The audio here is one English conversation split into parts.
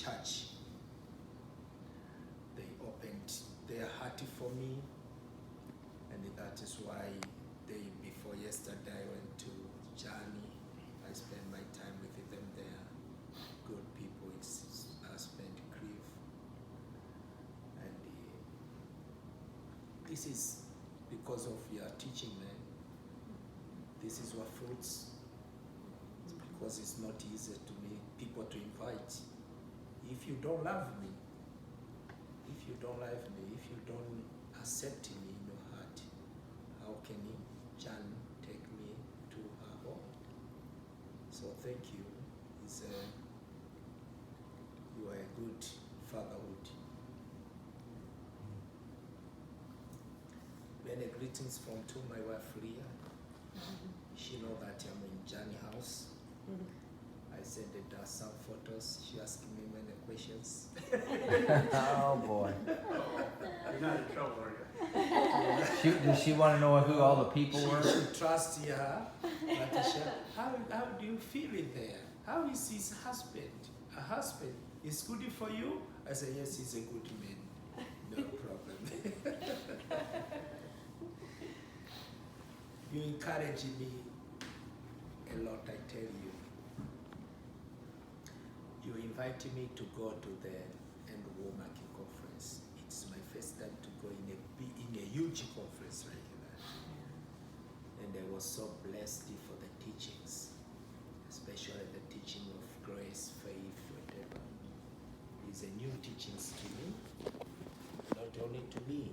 church. They opened their heart for me, and that is why day before yesterday I went to Journey. I spent my time with them there. Good people, it's spent grief. And this is because of your teaching, man. This is what fruits. Because it's not easy to me, people to invite. If you don't love me, if you don't accept me in your heart, how can John take me to her home? So thank you. You are a good fatherhood. Many greetings from to my wife Leah. She know that I'm in Johnny house. I sent her some photos. She asked me many questions. Oh boy. You're not in trouble, are you? Does she want to know who all the people were? She trusts her. But how do you feel in there? How is his husband? A husband is good for you? I said, yes, he's a good man. No problem. You encourage me a lot, I tell you. You invite me to go to the End Womack conference. It's my first time to go in a huge conference like that. And I was so blessed for the teachings, especially the teaching of grace, faith, whatever. It's a new teachings to me, not only to me,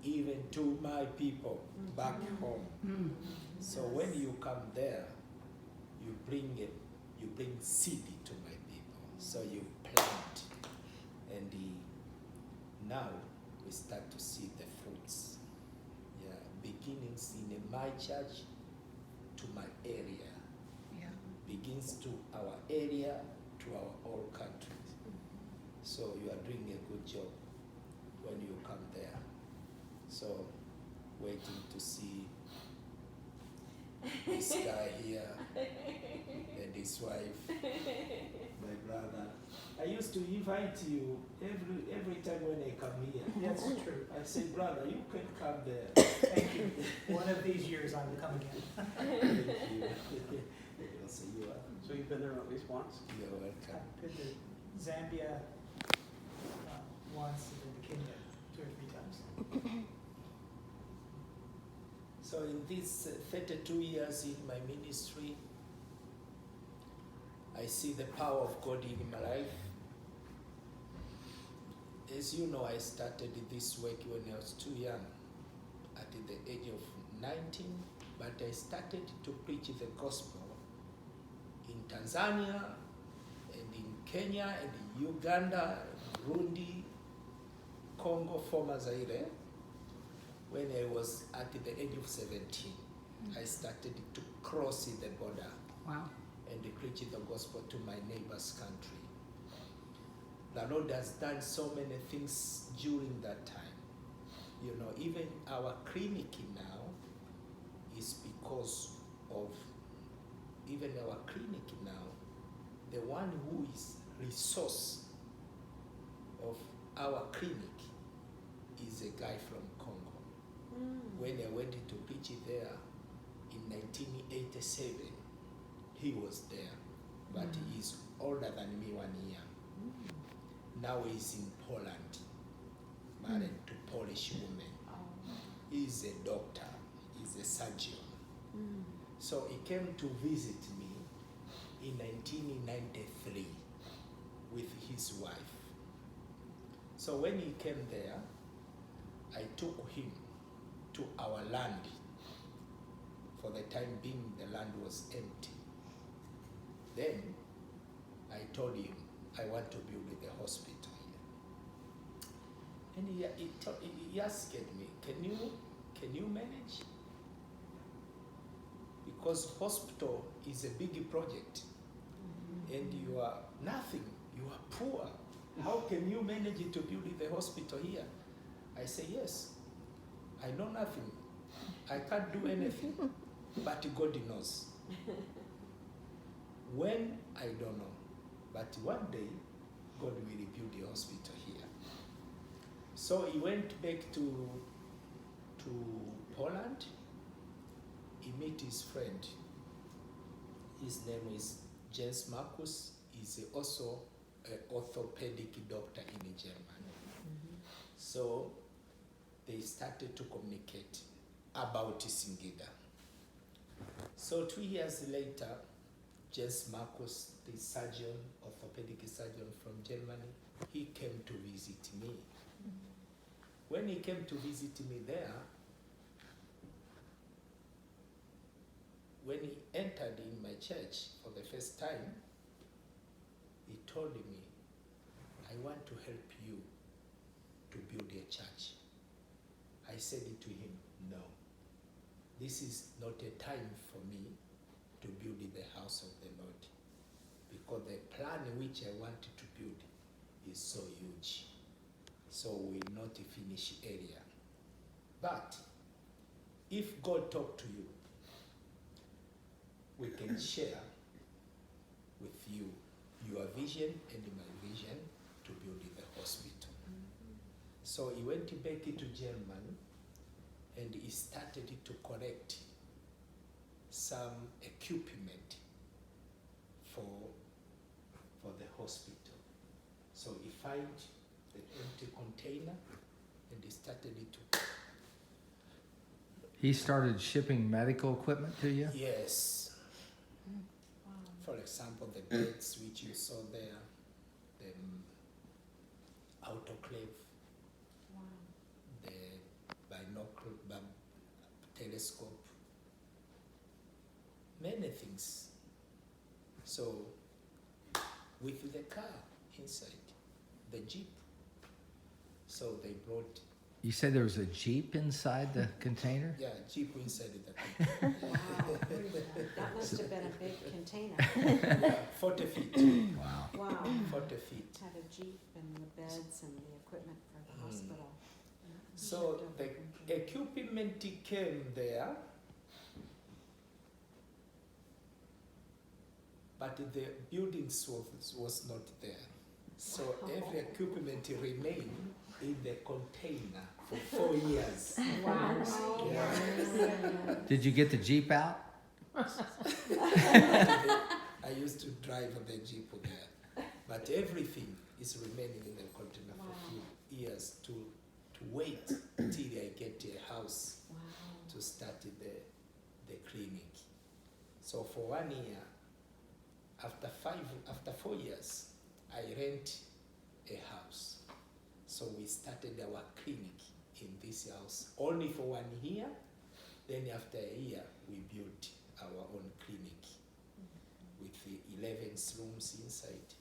even to my people back home. So when you come there, you bring seed to my people. So you plant, and now we start to see the fruits. Yeah, beginnings in my church to my area. Yeah. Begins to our area to our whole country. So you are doing a good job when you come there. So waiting to see this guy here and his wife, my brother. I used to invite you every time when I come here. That's true. I say, brother, you can come there. Thank you. One of these years I will come again. Thank you. I'll see you. So you've been there at least once? You're welcome. I've been to Zambia once, and then to Kenya 2 or 3 times. So in these 32 years in my ministry, I see the power of God in my life. As you know, I started this work when I was too young, at the age of 19, but I started to preach the gospel in Tanzania and in Kenya and in Uganda, Burundi, Congo, former Zaire. When I was at the age of 17, I started to cross the border. Wow. And preach the gospel to my neighbor's country. The Lord has done so many things during that time. You know, even our clinic now is because of, even our clinic now, the one who is resource of our clinic is a guy from Congo. When I went to preach there in 1987, he was there, but he's older than me 1 year. Now he's in Poland, married to Polish woman. He's a doctor, he's a surgeon. So he came to visit me in 1993 with his wife. So when he came there, I took him to our land. For the time being, the land was empty. Then I told him, I want to build the hospital here. And he asked me, can you manage? Because hospital is a big project, and you are nothing, you are poor. How can you manage to build the hospital here? I say, yes, I know nothing. I can't do anything, but God knows. When, I don't know. But one day, God will rebuild the hospital here. So he went back to Poland. He met his friend. His name is Jens Marcus. He's also an orthopedic doctor in Germany. So they started to communicate about Singida. So 2 years later, Jens Marcus, the surgeon, orthopedic surgeon from Germany, he came to visit me. When he came to visit me there, when he entered in my church for the first time, he told me, I want to help you to build a church. I said it to him, no. This is not a time for me to build the house of the Lord, because the plan which I wanted to build is so huge. So we'll not finish area. But if God talked to you, we can share with you your vision and my vision to build the hospital. So he went back to Germany and he started to collect some equipment for the hospital. So he found the empty container and he started to. He started shipping medical equipment to you? Yes. For example, the beds which you saw there, the autoclave, the binocular, telescope, many things. So, with the car inside, the Jeep. So they brought. You said there was a Jeep inside the container? Yeah, Jeep inside the container. Wow, that must have been a big container. Yeah, 40 feet. Wow. Wow. 40 feet. Had a Jeep and the beds and the equipment for the hospital. So the equipment came there, but the buildings was not there. So every equipment remained in the container for 4 years. Wow. Yeah. Did you get the Jeep out? I used to drive the Jeep there, but everything is remaining in the container for a few years to wait till I get a house to start the clinic. So for 1 year, after 4 years, I rent a house. So we started our clinic in this house only for 1 year. Then after a year, we built our own clinic with the 11 rooms inside.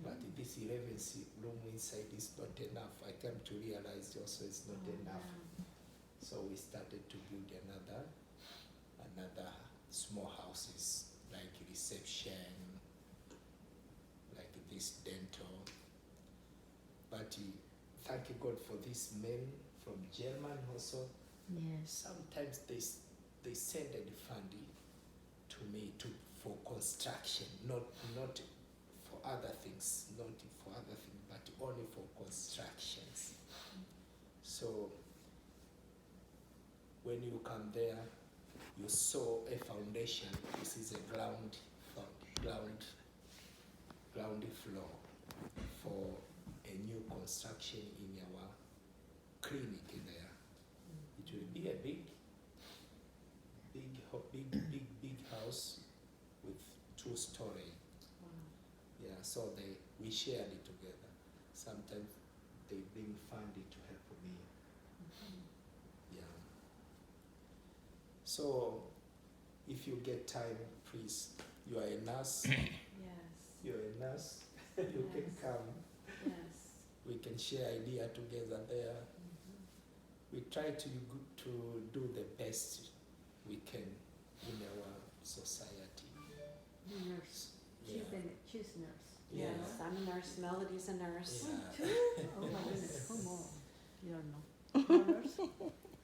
But this 11th room inside is not enough. I came to realize also it's not enough. So we started to build another small houses like reception, like this dental. But thank God for these men from Germany also. Yes. Sometimes they send a funding to me for construction, not for other things, but only for constructions. So when you come there, you saw a foundation. This is a ground floor for a new construction in our clinic there. It will be a big house with 2-story. Yeah, so we shared it together. Sometimes they bring funding to help me. Yeah. So if you get time, please, you are a nurse. Yes. You're a nurse. You can come. Yes. We can share idea together there. We try to do the best we can in our society. Nurse. Yeah. She's a nurse. Yeah. Yes, I'm a nurse. Melody's a nurse. Yeah. Oh my goodness. Who more? You don't know. You're a nurse?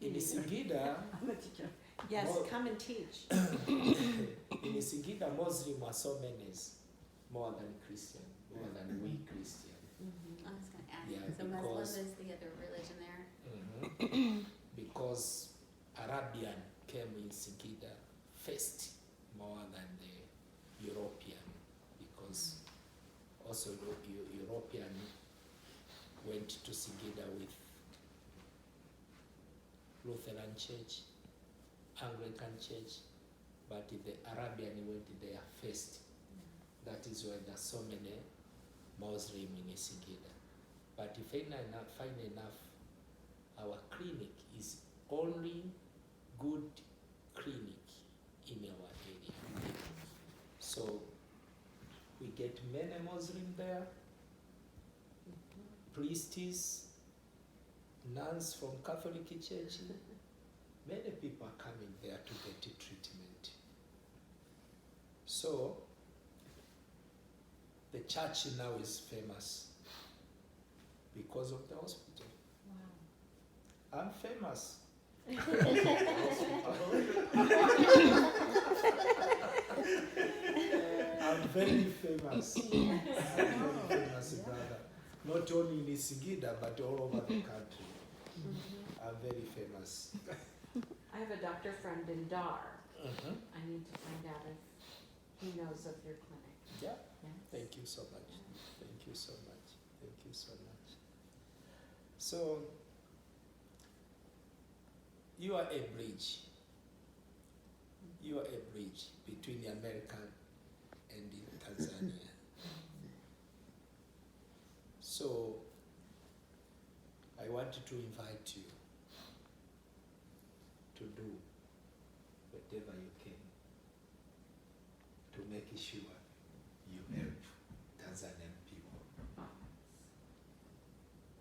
In Singida, I'm a teacher. Yes, Well- come and teach. in Singida, Muslim are so many more than Christian. more than we Christian. Mhm. I was gonna ask, Yeah, so Muslim because- is the other religion there? Because Arabian came in Singida first more than the European, because also the European went to Singida with Lutheran Church, Anglican Church, but the Arabian went there first. That is why there's so many Muslim in Singida. But if find enough, our clinic is only good clinic in our area. So we get many Muslim there, priests, nuns from Catholic Church. Many people are coming there to get treatment. So the church now is famous because of the hospital. Wow. I'm famous. I'm very famous. I'm very famous, brother. Not only in Singida, but all over the country. I'm very famous. I have a doctor friend in Dar. Mhm. I need to find out if he knows of your clinic. Yeah, Yes. thank you so much. Thank you so much. Thank you so much. So, you are a bridge. You are a bridge between the American and the Tanzania. So, I want to invite you to do whatever you can to make sure you help Tanzanian people.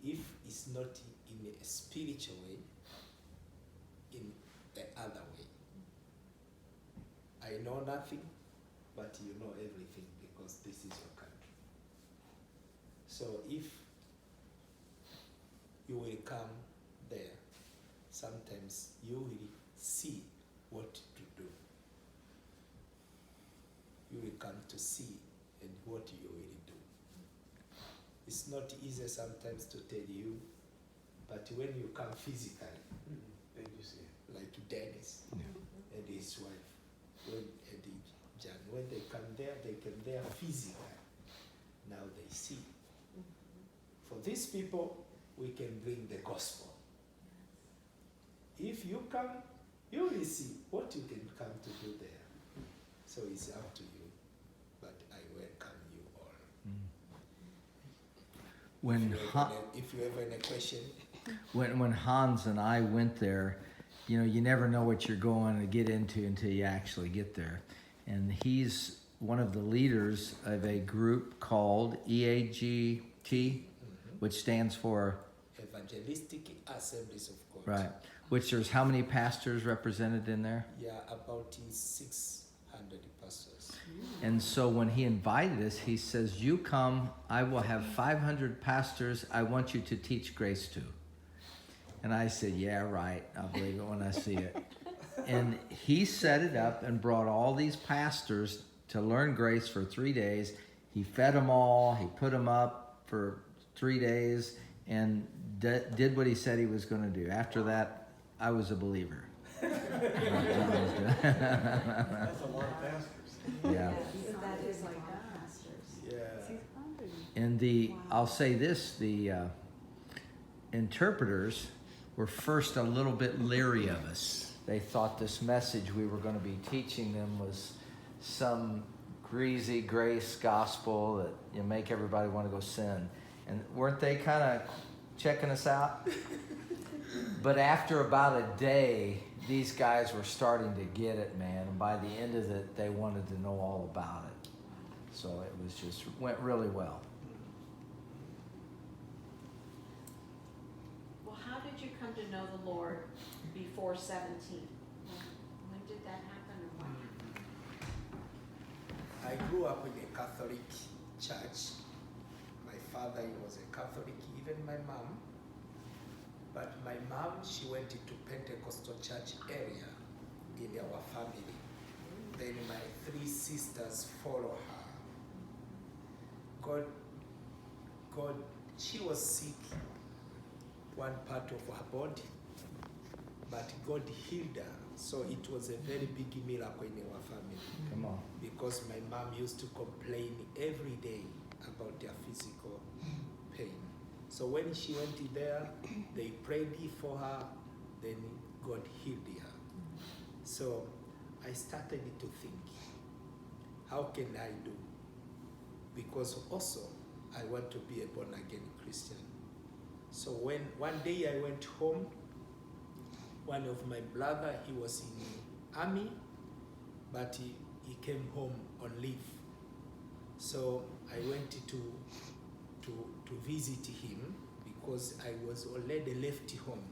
If it's not in a spiritual way, in the other way. I know nothing, but you know everything because this is your country. So if you will come there, sometimes you will see what to do. You will come to see and what you will do. It's not easy sometimes to tell you, but when you come physically, Then you see it. like Dennis and his wife, when Jan, when they come there physically. Now they see. For these people, we can bring the gospel. If you come, you will see what you can come to do there. So it's up to you, but I welcome you all. If you have any question, When Hans and I went there, you know, you never know what you're going to get into until you actually get there. And he's one of the leaders of a group called EAGT, which stands for, Evangelistic Assemblies of God. right, which there's how many pastors represented in there? Yeah, about 600 pastors. And so when he invited us, he says, you come, I will have 500 pastors I want you to teach grace to. And I said, yeah, right. I'll believe it when I see it. And he set it up and brought all these pastors to learn grace for 3 days. He fed them all. He put them up for 3 days and did what he said he was going to do. After that, I was a believer. That's a lot of pastors. Yeah. Yes, that is like pastors. Yeah. 600. And I'll say this, the interpreters were first a little bit leery of us. They thought this message we were going to be teaching them was some greasy grace gospel that make everybody want to go sin. And weren't they kind of checking us out? But after about a day, these guys were starting to get it, man. And by the end of it, they wanted to know all about it. So it was just, went really well. Well, how did you come to know the Lord before 17? When did that happen or what happened? I grew up in a Catholic church. My father was a Catholic, even my mom. But my mom, she went into Pentecostal church area in our family. Then my 3 sisters follow her. God God, she was sick, one part of her body, but God healed her. So it was a very big miracle in our family. Come on. Because my mom used to complain every day about their physical pain. So when she went there, they prayed for her, then God healed her. So I started to think, how can I do? Because also I want to be a born again Christian. So when one day I went home, one of my brother, he was in the army, but he came home on leave. So I went to visit him because I was already left home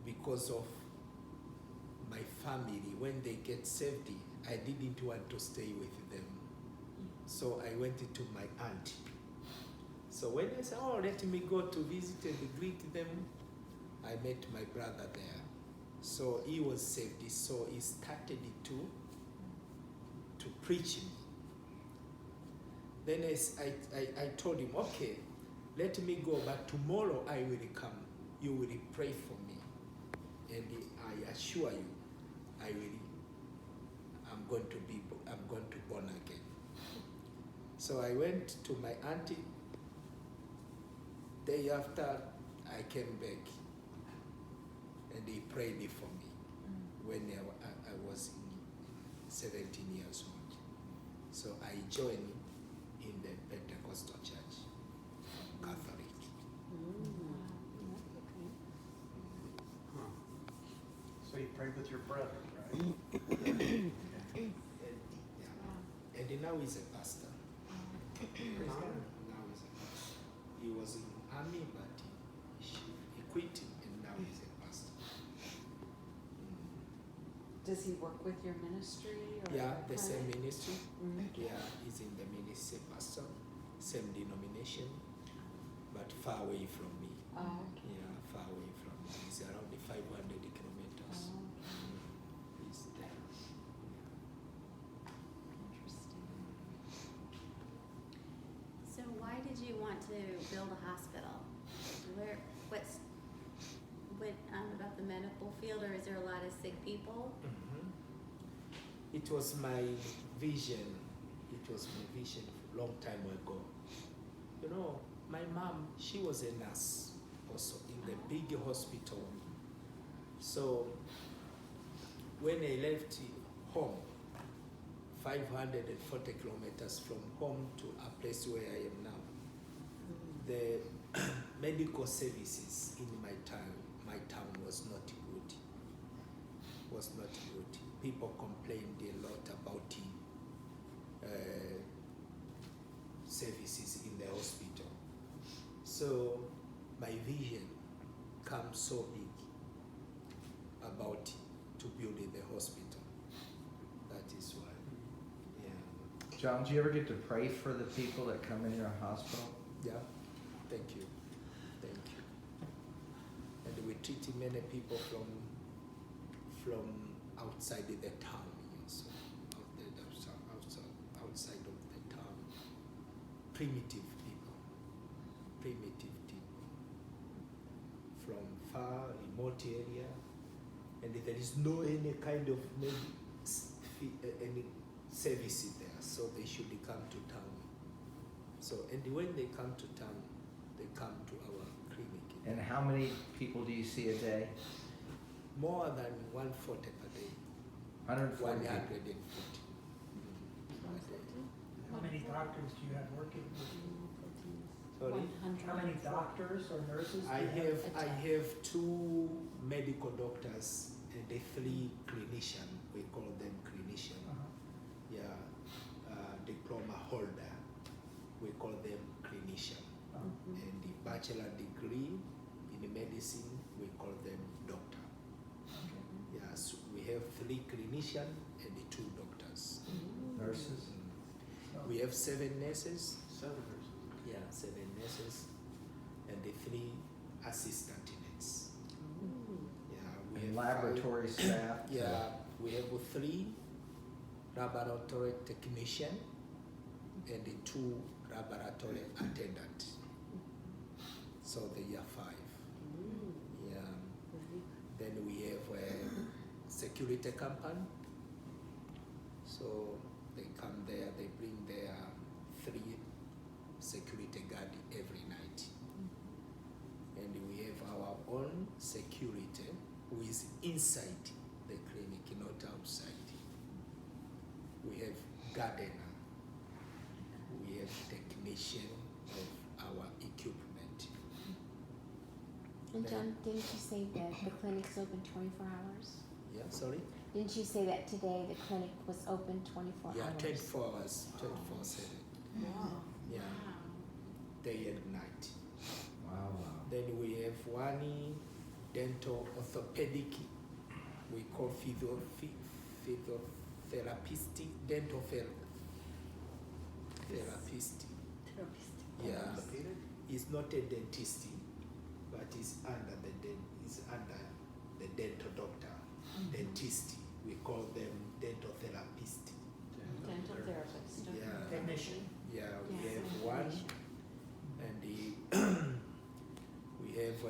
because of my family. When they get saved, I didn't want to stay with them. So I went to my aunt. So when I said, oh, let me go to visit and greet them, I met my brother there. So he was saved. So he started to preach me. Then I told him, okay, let me go, but tomorrow I will come. You will pray for me. And I assure you, I'm going to born again. So I went to my auntie. Day after, I came back, and he prayed for me when I was 17 years old. So I joined in the Pentecostal church, Catholic. Huh. So you prayed with your brother, right? And now he's a pastor. Praise God. Now he's a pastor. He was in army, but he quit and now he's a pastor. Does he work with your ministry? Or Yeah, the kind same of- ministry. Mhm. Yeah, he's in the ministry, pastor, same denomination, but far away from me. Oh, okay. Yeah, far away from me. He's around the 500 kilometers. Oh, He's there. interesting. So why did you want to build a hospital? About the medical field, or is there a lot of sick people? It was my vision. It was my vision a long time ago. You know, my mom, she was a nurse also in the big hospital. So when I left home, 540 kilometers from home to a place where I am now, the medical services in my town was not good. Was not good. People complained a lot about services in the hospital. So my vision comes so big about to build the hospital. That is why. Yeah. John, do you ever get to pray for the people that come in your hospital? Yeah. Thank you. Thank you. And we treat many people from outside the town, also outside of the town. Primitive people from far remote area, and there is no any kind of any services there, so they should come to town. So, and when they come to town, they come to our clinic. And how many people do you see a day? More than 140 per day. 140 people. 140. How many doctors do you have working with you? Sorry? 100. How many doctors or nurses do I you have 2 medical doctors and 3 clinicians. We call them clinician. Uh-huh. Yeah, diploma holder. We call them clinician. Uh-huh. And the bachelor degree in medicine, we call them doctor. Okay. Yes, we have 3 clinicians and 2 doctors. Nurses? So, We have 7 nurses. 7 nurses. Yeah, 7 nurses and 3 assistant nurses. Yeah, we And have 5 laboratory staff? Yeah, we have 3 laboratory technician and 2 laboratory attendant. So the year 5. Yeah. Then we have a security company. So they come there, they bring their 3 security guard every night. And we have our own security who is inside the clinic, not outside. We have gardener. We have technician of our equipment. And John, didn't you say that the clinic's open 24 hours? Yeah, sorry? Didn't you say that today the clinic was open 24 Yeah, hours? 24 hours, 24/7. Wow. Yeah, day and night. Wow. Then we have one dental orthopedic, we call physiotherapist, dental therapist. Yeah, Orthopedic? he's not a dentist, but he's under the dental doctor. Dentist, we call them dental therapist. Dental therapist. okay. Yeah. Technician. Yeah, we Yes. have one, and we have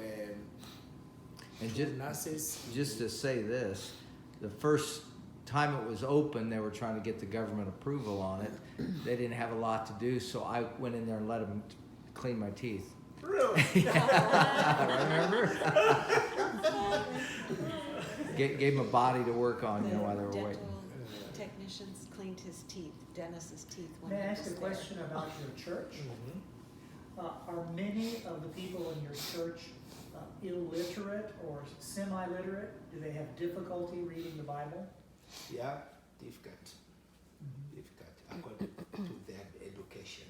And 2 nurses. just to say this, the first time it was open, they were trying to get the government approval on it. They didn't have a lot to do, so I went in there and let them clean my teeth. Really? Remember? Gave them a body to work on, while they were waiting. Dental technicians cleaned his teeth, Dennis's teeth when May I he ask was a there. question about your church? Mhm. Are many of the people in your church illiterate or semi-literate? Do they have difficulty reading the Bible? Yeah, difficult, according to their education.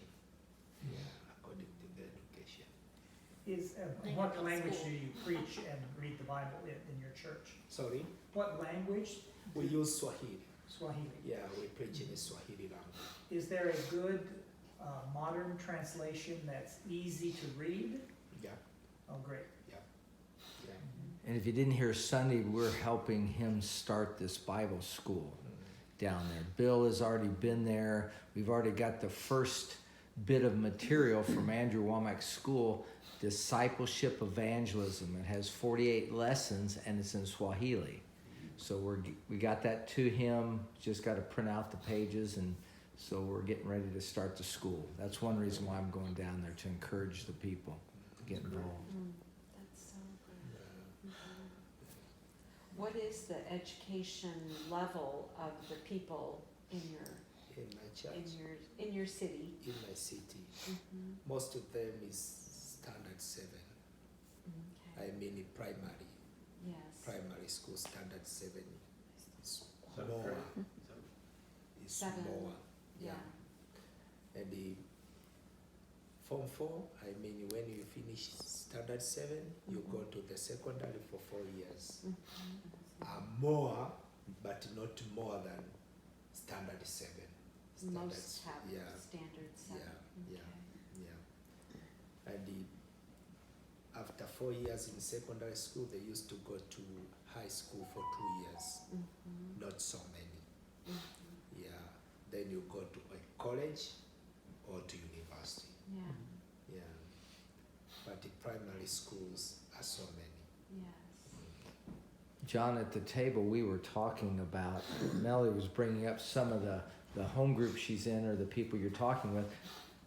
Yeah, according to their education. What Language language school. do you preach and read the Bible in your church? Sorry, What language? we use Swahili. Swahili. Yeah, we preach in the Swahili language. Is there a good modern translation that's easy to read? Yeah, Oh, great. yeah. And if you didn't hear Sunday, we're helping him start this Bible school down there. Bill has already been there. We've already got the first bit of material from Andrew Womack's school, Discipleship Evangelism. It has 48 lessons and it's in Swahili. So we got that to him, just got to print out the pages, and so we're getting ready to start the school. That's one reason why I'm going down there, to encourage the people to get involved. That's so good. What is the education level of the people in In my church, in your city? in my city, Mm-hmm. most of them is standard 7. Okay. I mean, in primary Yes. school, standard 7 is So more. great. Is 7. more. Yeah. And the Form 4, I mean, when you finish standard 7, you go to the secondary for 4 years. More, but not more than standard 7. Most have Yeah, standard 7. yeah, Okay. yeah. And after 4 years in secondary school, they used to go to high school for 2 years. Not so many. Yeah. Then you go to a college or to university. Yeah. Yeah. But the primary schools are so many. Yes. John, at the table we were talking about, Melly was bringing up some of the home group she's in, or the people you're talking with,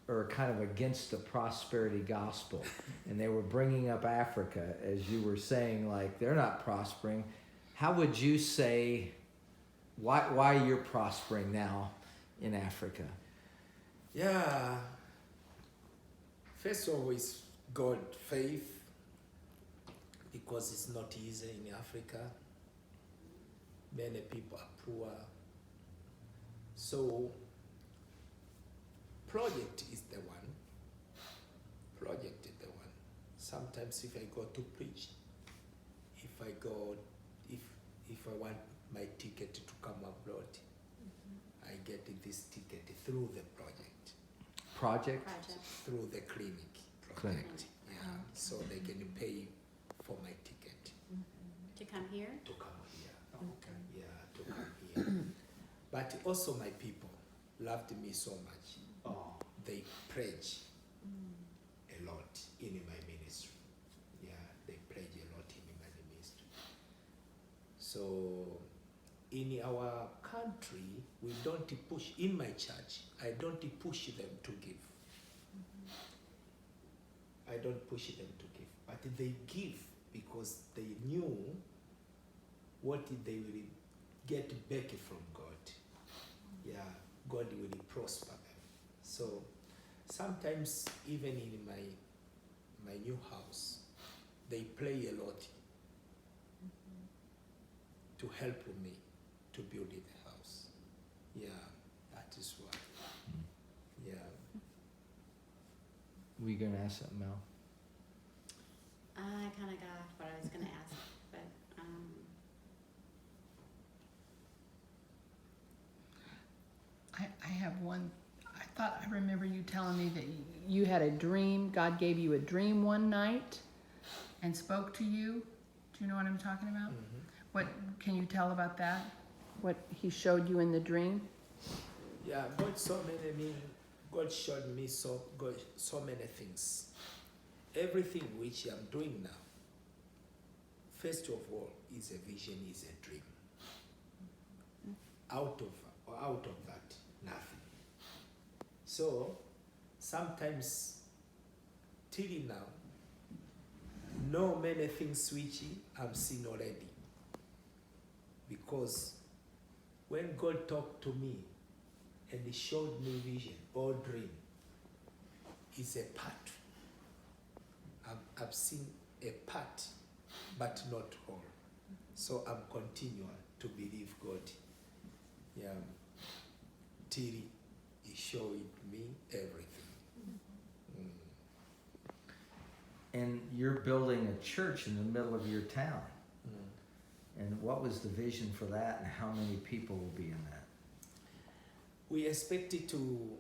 are kind of against the prosperity gospel. And they were bringing up Africa, as you were saying, like, they're not prospering. How would you say why you're prospering now in Africa? Yeah. First of all is God, faith, because it's not easy in Africa. Many people are poor. So, project is the one. Project is the one. Sometimes if I go to preach, if I want my ticket to come abroad, I get this ticket through the project. Project? Through the clinic project. Yeah. So they can pay for my ticket To come here? to come here. Yeah, to come here. But also my people loved me so much. Oh, they pledge a lot in my ministry. Yeah, they pledge a lot in my ministry. So in our country, we don't push, in my church, I don't push them to give. I don't push them to give, but they give because they knew what they will get back from God. Yeah, God will prosper them. So sometimes even in my new house, they play a lot to help me to build the house. Yeah, that is why. Yeah. Were you gonna ask something, Mel? I kind of got off what I was going to ask, but I have one. I thought I remember you telling me that you had a dream. God gave you a dream one night and spoke to you. Do you know what I'm talking about? What can you tell about that? What he showed you in the dream? Yeah, God showed me so many things. Everything which I'm doing now, first of all, is a vision, is a dream. Out of that, nothing. So sometimes till now, know many things which I've seen already. Because when God talked to me and he showed me vision or dream, it's a part. I've seen a part, but not all. So I'm continuing to believe God. Yeah, till he showed me everything. And you're building a church in the middle of your town. And what was the vision for that, and how many people will be in that? We expected to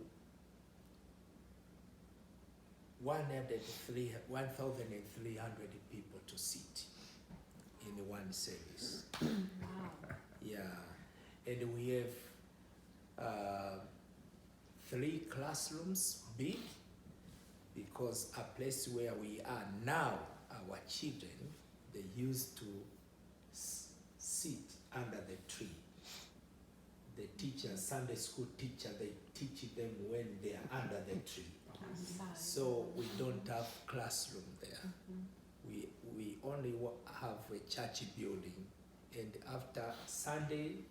1,300 people to sit in one service. Wow. Yeah, and we have 3 classrooms, big, because a place where we are now, our children, they used to sit under the tree. The teacher, Sunday school teacher, they teach them when they are under the tree. Outside. So we don't have classroom there. We only have a church building, and after Sunday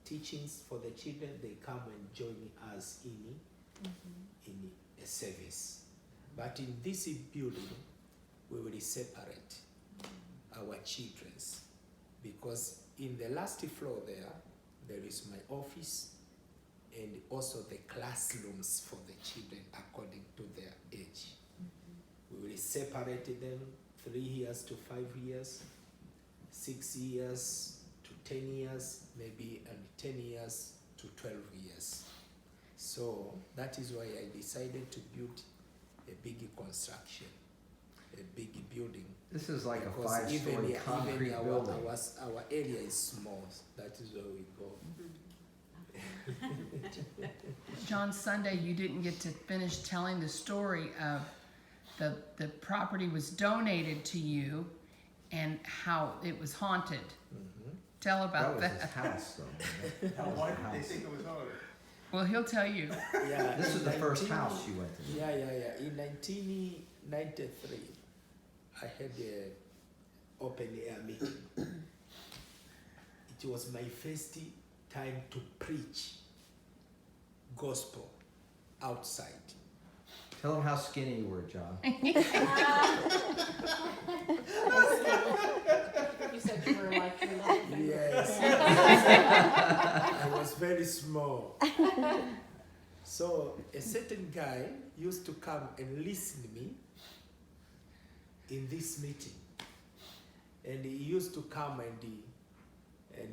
teachings for the children, they come and join us in a service. But in this building, we will separate our children's, because in the last floor there is my office and also the classrooms for the children according to their age. We will separate them 3 years to 5 years, 6 years to 10 years, maybe, and 10 years to 12 years. So that is why I decided to build a big construction, a big building. This is like a Because 5-story concrete building. Our area is small. That is where we go. John, Sunday you didn't get to finish telling the story of the property was donated to you and how it was haunted. Tell about That was that. his house, though. That was Why the did they house. think it was ours? Well, he'll tell you. Yeah, This in is the first 19 house you went to. Yeah. In 1993, I had an open air meeting. It was my first time to preach gospel outside. Tell them how skinny you were, John. You said you were like your little finger. Yes. I was very small. So a certain guy used to come and listen to me in this meeting. And he used to come and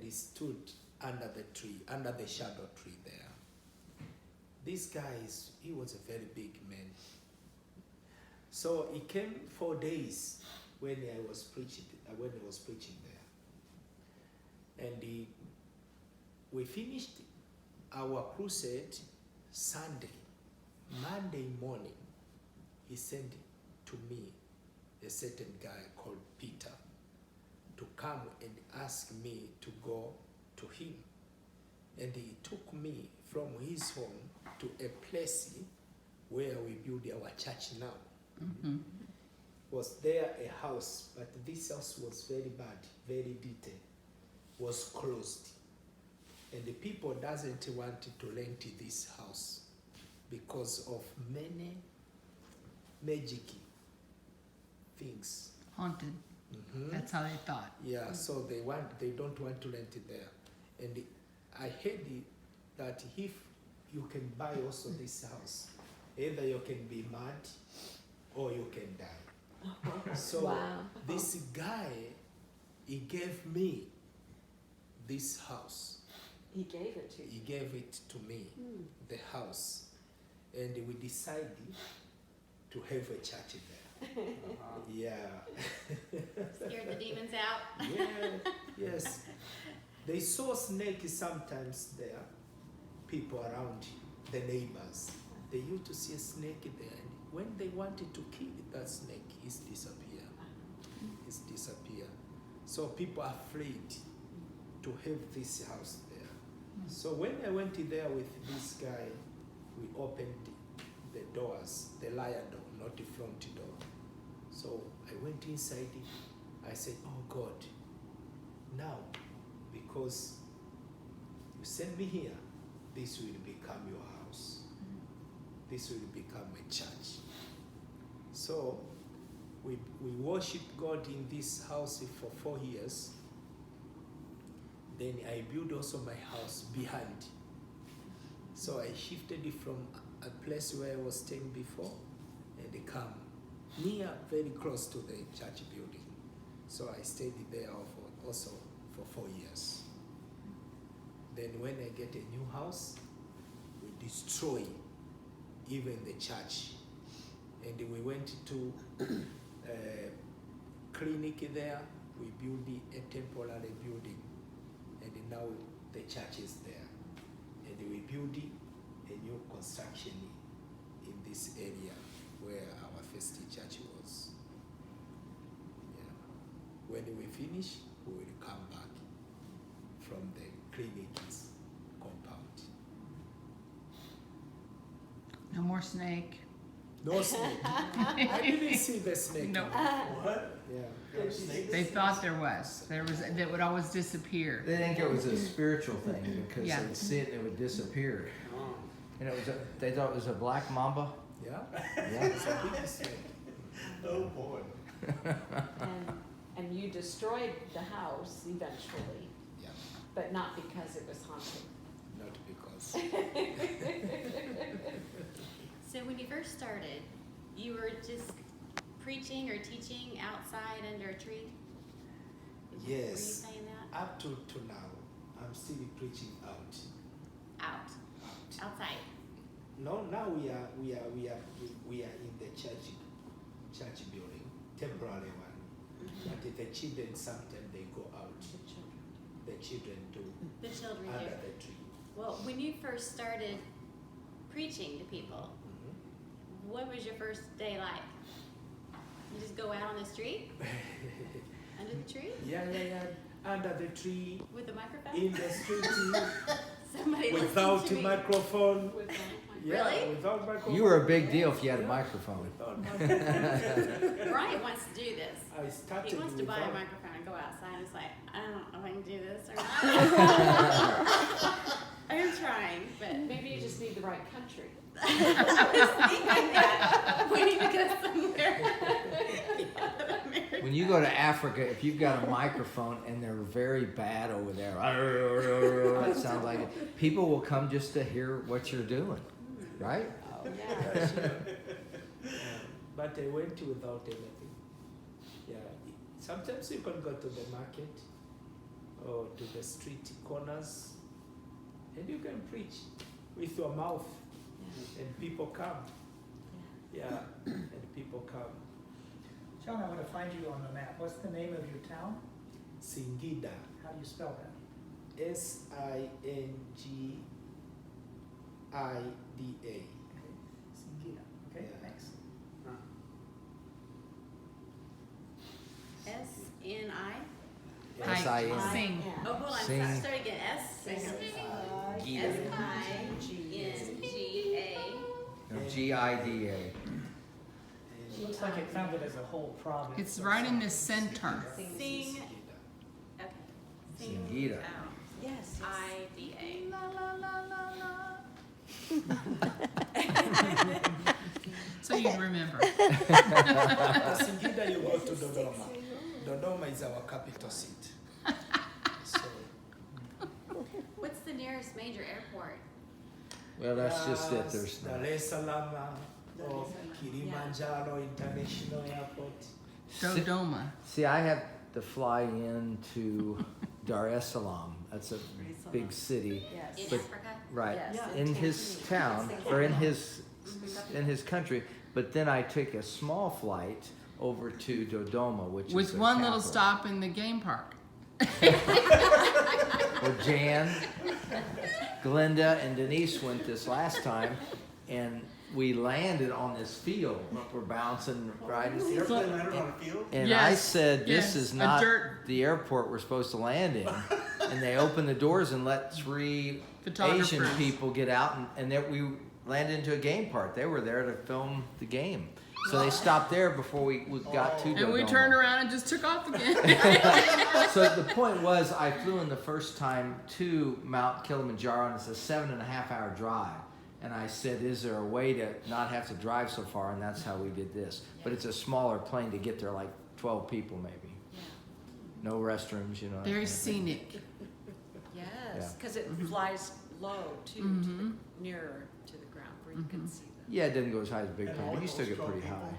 he stood under the tree, under the shadow tree there. This guy, he was a very big man. So he came 4 days when I was preaching there. And we finished our crusade Sunday, Monday morning, he sent to me a certain guy called Peter to come and ask me to go to him. And he took me from his home to a place where we build our church now. Mm-hmm. Was there a house, but this house was very bad, very detailed, was closed. And the people doesn't want to rent this house because of many magic things. Haunted. Mhm. That's how they thought. Yeah, so they don't want to rent it there. And I heard that if you can buy also this house, either you can be mad or you can die. So Wow. this guy, he gave me this house. He gave it to you. He gave it to me, the house. And we decided to have a church there. Yeah. Scared the demons out. Yeah, yes. They saw snakes sometimes there, people around the neighbors. They used to see a snake there, and when they wanted to kill that snake, it's disappear. It's disappear. So people are afraid to have this house there. So when I went in there with this guy, we opened the doors, the liar door, not the front door. So I went inside. I said, "Oh God, now, because you sent me here, this will become your house. This will become a church." So we worship God in this house for 4 years. Then I built also my house behind. So I shifted it from a place where I was staying before and they come near, very close to the church building. So I stayed there also for 4 years. Then when I get a new house, we destroy even the church. And we went to a clinic there. We built a temporary building. And now the church is there. And we build a new construction in this area where our first church was. Yeah. When we finish, we will come back from the clinic's compound. No more snake. No snake. I didn't see the snake. No. What? Yeah. There was snakes? They thought there was. That would always disappear. They think it was a spiritual thing because Yeah. they'd see it and it would disappear. Oh. And they thought it was a black mamba. Yeah. Yeah. It's a big snake. Oh boy. And you destroyed the house eventually, Yeah. but not because it was haunted. Not because. So when you first started, you were just preaching or teaching outside under a tree? Were you Yes. saying that? Up to now, I'm still preaching out. Out. Outside. No, now we are in the church building, temporary one. But the children sometimes they go out. The children do The children under do. the tree. Well, when you first started preaching to people, what was your first day like? You just go out on the street? Under the tree? Yeah. Under the tree, With a microphone? in the street, Somebody without listen to a me. microphone. Yeah, Really? without microphone. You were a big deal if you had a microphone. Without microphone. Brian wants to do this. I started He wants to buy a without- microphone and go outside and it's like, I don't know if I can do this or not. I'm trying, but Maybe you just need the right country. I was thinking that. We need to go somewhere. When you go to Africa, if you've got a microphone and they're very bad over there, it sounds like it. People will come just to hear what you're doing, right? Oh, yeah. But I went without anything. Yeah. Sometimes you can go to the market or to the street corners and you can preach with your mouth and people come. Yeah, and people come. John, I'm gonna find you on the map. What's the name of your town? Singida. How do you spell that? Singida. Singida. Okay, Yeah. thanks. S-N-I? S-I-N. Sing. Oh, hold on, Sing. start again. Gida. S-I-N-G-A. No, G-I-D-A. Looks like it found it as a whole province. It's right in the center. Sing, okay. Singida. Yes. I-D-A. So you remember. Singida, you go to Dodoma. Dodoma is our capital seat. So, What's the nearest major airport? Well, that's just it. There's Dar no. es Salaam or Kilimanjaro International Airport. Dodoma. See, I have to fly into Dar es Salaam. That's a big city. Yes. In But- Africa? Right. Yes. In his town, or in his country. But then I took a small flight over to Dodoma, which With is the one little capital. stop in the game park. Well, Jan, Glenda, and Denise went this last time, and we landed on this field. We're bouncing right. The airplane landed on a field? And I Yes, said, "This yes, is a not dirt- the airport we're supposed to land in." And they opened the doors and let 3 Asian Photographers. people get out, and then we landed into a game park. They were there to film the game, so they stopped there before we got to Dodoma. And we turned around and just took off again. So the point was, I flew in the first time to Mount Kilimanjaro, and it's a 7.5-hour drive. And I said, is there a way to not have to drive so far? And that's how we did this. But it's a smaller plane to get there, like 12 people maybe. No restrooms, you know. that Very kind of thing. scenic. Yes, Yeah. because it flies low too, to the, nearer to the ground where you can see them. Yeah, it didn't go as high as a big And plane, all but you still those get 12 pretty people? high.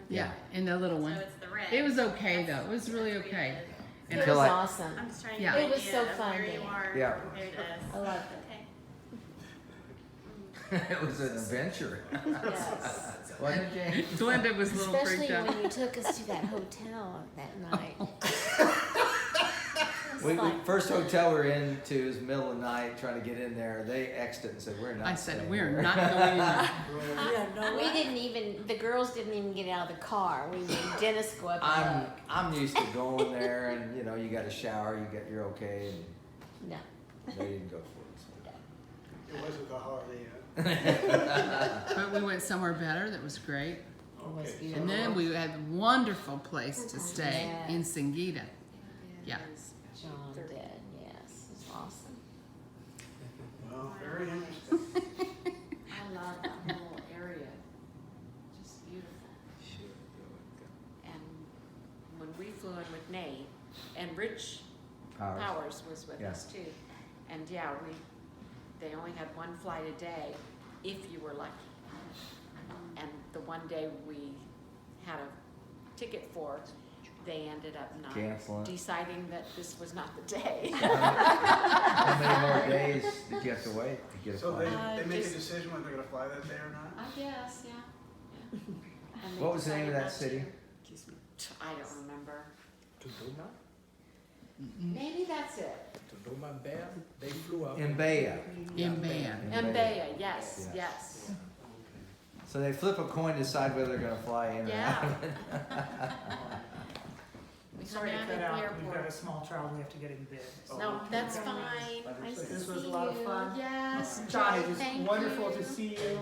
Yeah, in the little So one. it's the red. It was okay though. It was really That's okay. weird. It Until was I- awesome. I'm just trying to Yeah. get It an was idea so of fun where you there. are Yeah. compared to us. I loved it. Okay. It was an adventure. Yes. Wasn't it, Jane? Glenda was a little Especially freaked out. when you took us to that hotel that night. We first hotel we were into was middle of the night, trying to get in there. They X'd it and said, we're not I said, staying we're here." not going in there. Yeah, no. We didn't even, the girls didn't even get out of the car. We made Dennis go up and look. I'm used to going there, and you know, you got a shower, you're okay, and No. they didn't go for it. It wasn't the Holiday Inn. But we went somewhere better that was great. It was Okay. beautiful. And then we had a wonderful place to stay in Singida. Yeah. John did, yes. It was awesome. Well, very interesting. I love that whole area, just beautiful. And when we flew in with Nate, and Rich Powers was with Yeah. us too. And yeah, they only had 1 flight a day, if you were lucky. And the one day we had a ticket for, they ended up not Canceling it. deciding that this was not the day. How many more days did you have to wait to get a So flight? they make a just- decision whether they're gonna fly that day or not? I guess, yeah. And they What was the name of decided that not city? to. Excuse me. I don't remember. Dodoma? Maybe that's it. Dodoma Bear, they flew up. In Baya. In band. Mbeya, yes, Yes. yes. So they flip a coin to decide whether they're going to fly in or Yeah. out. We Sorry to hung out cut at out. the We've got a airport. small child we have to get in bed. No, that's fine. Nice But to this was see a lot of you. fun. Yes. John, it Jay, was thank wonderful you. to see you.